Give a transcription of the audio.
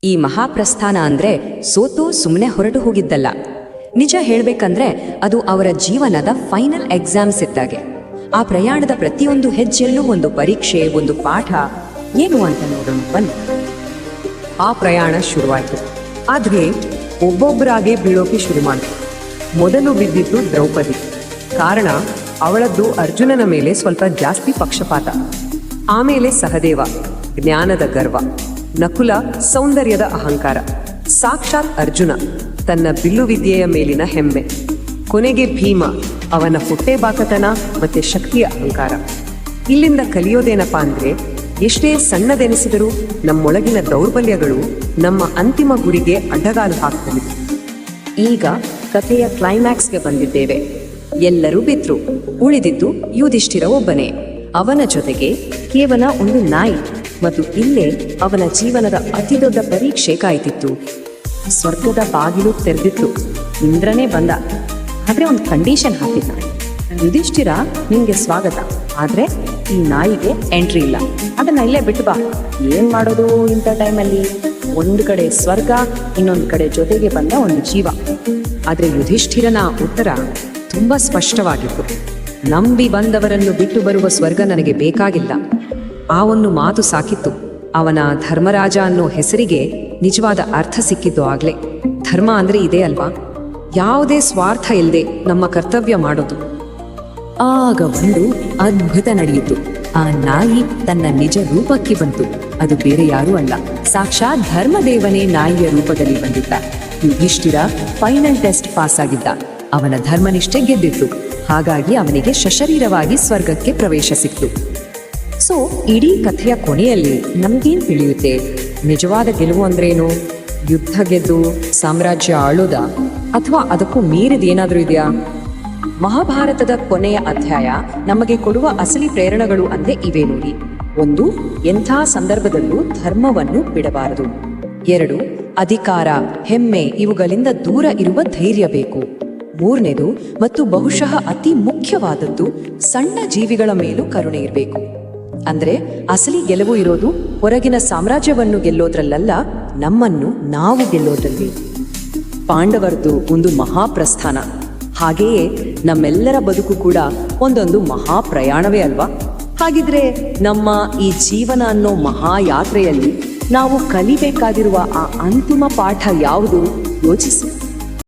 ಈ ಮಹಾಪ್ರಸ್ಥಾನ ಅಂದ್ರೆ ಸೋತು ಸುಮ್ಮನೆ ಹೊರಟು ಹೋಗಿದ್ದಲ್ಲ. ನಿಜ ಹೇಳ್ಬೇಕಂದ್ರೆ ಅದು ಅವರ ಜೀವನದ ಫೈನಲ್ ಎಕ್ಸಾಮ್ಸ್ ಇದ್ದಾಗೆ. ಆ ಪ್ರಯಾಣದ ಪ್ರತಿಯೊಂದು ಹೆಜ್ಜೆಯಲ್ಲೂ ಒಂದು ಪರೀಕ್ಷೆ, ಒಂದು ಪಾಠ. ಏನು ಅಂತ ನೋಡೋಣ ಬನ್ನಿ. ಆ ಪ್ರಯಾಣ ಶುರುವಾಯಿತು. ಆದ್ರೆ ಒಬ್ಬೊಬ್ಬರಾಗೆ ಬೀಳೋಕೆ ಶುರು ಮಾಡಿತು. ಮೊದಲು ಬಿದ್ದಿದ್ದು ದ್ರೌಪದಿ. ಕಾರಣ ಅವಳದ್ದು ಅರ್ಜುನನ ಮೇಲೆ ಸ್ವಲ್ಪ ಜಾಸ್ತಿ ಪಕ್ಷಪಾತ. ಆಮೇಲೆ ಸಹದೇವ, ಜ್ಞಾನದ ಗರ್ವ. ನಕುಲ, ಸೌಂದರ್ಯದ ಅಹಂಕಾರ. ಸಾಕ್ಷಾತ್ ಅರ್ಜುನ, ತನ್ನ ಬಿಲ್ಲು ವಿದ್ಯೆಯ ಮೇಲಿನ ಹೆಮ್ಮೆ. ಕೊನೆಗೆ ಭೀಮ, ಅವನ ಹುಟ್ಟೆಬಾಕತನ ಮತ್ತೆ ಶಕ್ತಿಯ ಅಹಂಕಾರ. ಇಲ್ಲಿಂದ ಕಲಿಯೋದೇನಪ್ಪಾ ಅಂದ್ರೆ, ಎಷ್ಟೇ ಸಣ್ಣದೆನಿಸಿದರೂ ನಮ್ಮೊಳಗಿನ ದೌರ್ಬಲ್ಯಗಳು ನಮ್ಮ ಅಂತಿಮ ಗುರಿಗೆ ಅಡ್ಡಗಾಲು ಹಾಕ್ತವೆ. ಈಗ ಕಥೆಯ ಕ್ಲೈಮ್ಯಾಕ್ಸ್ಗೆ ಬಂದಿದ್ದೇವೆ. ಎಲ್ಲರೂ ಬಿದ್ರು. ಉಳಿದಿದ್ದು ಯುಧಿಷ್ಠಿರ ಒಬ್ಬನೇ. ಅವನ ಜೊತೆಗೆ ಕೇವಲ ಒಂದು ನಾಯಿ. ಮತ್ತು ಇಲ್ಲೇ ಅವನ ಜೀವನದ ಅತಿದೊಡ್ಡ ಪರೀಕ್ಷೆ ಕಾಯ್ತಿತ್ತು. ಸ್ವರ್ಗದ ಬಾಗಿಲು ತೆರೆದಿತ್ತು. ಇಂದ್ರನೇ ಬಂದ. ಆದ್ರೆ ಒಂದು ಕಂಡೀಷನ್ ಹಾಕಿದ್ದ. ಯುಧಿಷ್ಠಿರ, ನಿನ್ಗೆ ಸ್ವಾಗತ, ಆದ್ರೆ ಈ ನಾಯಿಗೆ ಎಂಟ್ರಿ ಇಲ್ಲ. ಅದನ್ನ ಇಲ್ಲೇ ಬಿಟ್ಟು ಬಾ. ಏನ್ ಮಾಡೋದು ಇಂಥ ಟೈಮಲ್ಲಿ? ಒಂದು ಕಡೆ ಸ್ವರ್ಗ, ಇನ್ನೊಂದು ಕಡೆ ಜೊತೆಗೆ ಬಂದ ಒಂದು ಜೀವ. ಆದ್ರೆ ಯುಧಿಷ್ಠಿರನ ಉತ್ತರ ತುಂಬಾ ಸ್ಪಷ್ಟವಾಗಿತ್ತು. ನಂಬಿ ಬಂದವರನ್ನು ಬಿಟ್ಟು ಬರುವ ಸ್ವರ್ಗ ನನಗೆ ಬೇಕಾಗಿಲ್ಲ. ಆ ಒಂದು ಮಾತು ಸಾಕಿತ್ತು. ಅವನ ಧರ್ಮರಾಜ ಅನ್ನೋ ಹೆಸರಿಗೆ ನಿಜವಾದ ಅರ್ಥ ಸಿಕ್ಕಿದ್ದು ಆಗ್ಲೇ. ಧರ್ಮ ಅಂದ್ರೆ ಇದೇ ಅಲ್ವಾ? ಯಾವುದೇ ಸ್ವಾರ್ಥ ಇಲ್ಲದೆ ನಮ್ಮ ಕರ್ತವ್ಯ ಮಾಡೋದು. ಆಗ ಒಂದು ಅದ್ಭುತ ನಡೆಯಿತು. ಆ ನಾಯಿ ತನ್ನ ನಿಜ ರೂಪಕ್ಕೆ ಬಂತು. ಅದು ಬೇರೆ ಯಾರೂ ಅಲ್ಲ, ಸಾಕ್ಷಾತ್ ಧರ್ಮದೇವನೇ ನಾಯಿಯ ರೂಪದಲ್ಲಿ ಬಂದಿದ್ದ. ಯುಧಿಷ್ಠಿರ ಫೈನಲ್ ಟೆಸ್ಟ್ ಪಾಸ್ ಆಗಿದ್ದ. ಅವನ ಧರ್ಮನಿಷ್ಠೆ ಗೆದ್ದಿತ್ತು. ಹಾಗಾಗಿ ಅವನಿಗೆ ಸಶರೀರವಾಗಿ ಸ್ವರ್ಗಕ್ಕೆ ಪ್ರವೇಶ ಸಿಕ್ತು. ಸೊ ಇಡೀ ಕಥೆಯ ಕೊನೆಯಲ್ಲಿ ನಮಗೇನು ತಿಳಿಯುತ್ತೆ? ನಿಜವಾದ ಗೆಲುವು ಅಂದ್ರೇನು? ಯುದ್ಧ ಗೆದ್ದು ಸಾಮ್ರಾಜ್ಯ ಆಳೋದ, ಅಥವಾ ಅದಕ್ಕೂ ಮೀರಿದೇನಾದ್ರೂ ಇದೆಯಾ? ಮಹಾಭಾರತದ ಕೊನೆಯ ಅಧ್ಯಾಯ ನಮಗೆ ಕೊಡುವ ಅಸಲಿ ಪ್ರೇರಣೆಗಳು ಅಂದ್ರೆ ಇವೆ ನೋಡಿ. 1, ಎಂಥ ಸಂದರ್ಭದಲ್ಲೂ ಧರ್ಮವನ್ನು ಬಿಡಬಾರದು. 2, ಅಧಿಕಾರ, ಹೆಮ್ಮೆ ಇವುಗಳಿಂದ ದೂರ ಇರುವ ಧೈರ್ಯ ಬೇಕು. 3ನೇದು ಮತ್ತು ಬಹುಶಃ ಅತಿ ಮುಖ್ಯವಾದದ್ದು, ಸಣ್ಣ ಜೀವಿಗಳ ಮೇಲೂ ಕರುಣೆ ಇರಬೇಕು. ಅಂದ್ರೆ ಅಸಲಿ ಗೆಲುವು ಇರೋದು ಹೊರಗಿನ ಸಾಮ್ರಾಜ್ಯವನ್ನು ಗೆಲ್ಲೋದ್ರಲ್ಲ, ನಮ್ಮನ್ನು ನಾವು ಗೆಲ್ಲೋದ್ರಲ್ಲಿ. ಪಾಂಡವರದ್ದು ಒಂದು ಮಹಾಪ್ರಸ್ಥಾನ. ಹಾಗೆಯೇ ನಮ್ಮೆಲ್ಲರ ಬದುಕು ಕೂಡ ಒಂದೊಂದು ಮಹಾಪ್ರಯಾಣವೇ ಅಲ್ವಾ? ಹಾಗಿದ್ರೆ ನಮ್ಮ ಈ ಜೀವನ ಅನ್ನೋ ಮಹಾಯಾತ್ರೆಯಲ್ಲಿ ನಾವು ಕಲಿಬೇಕಾಗಿರುವ ಆ ಅಂತಿಮ ಪಾಠ ಯಾವುದು? ಯೋಚಿಸಿ.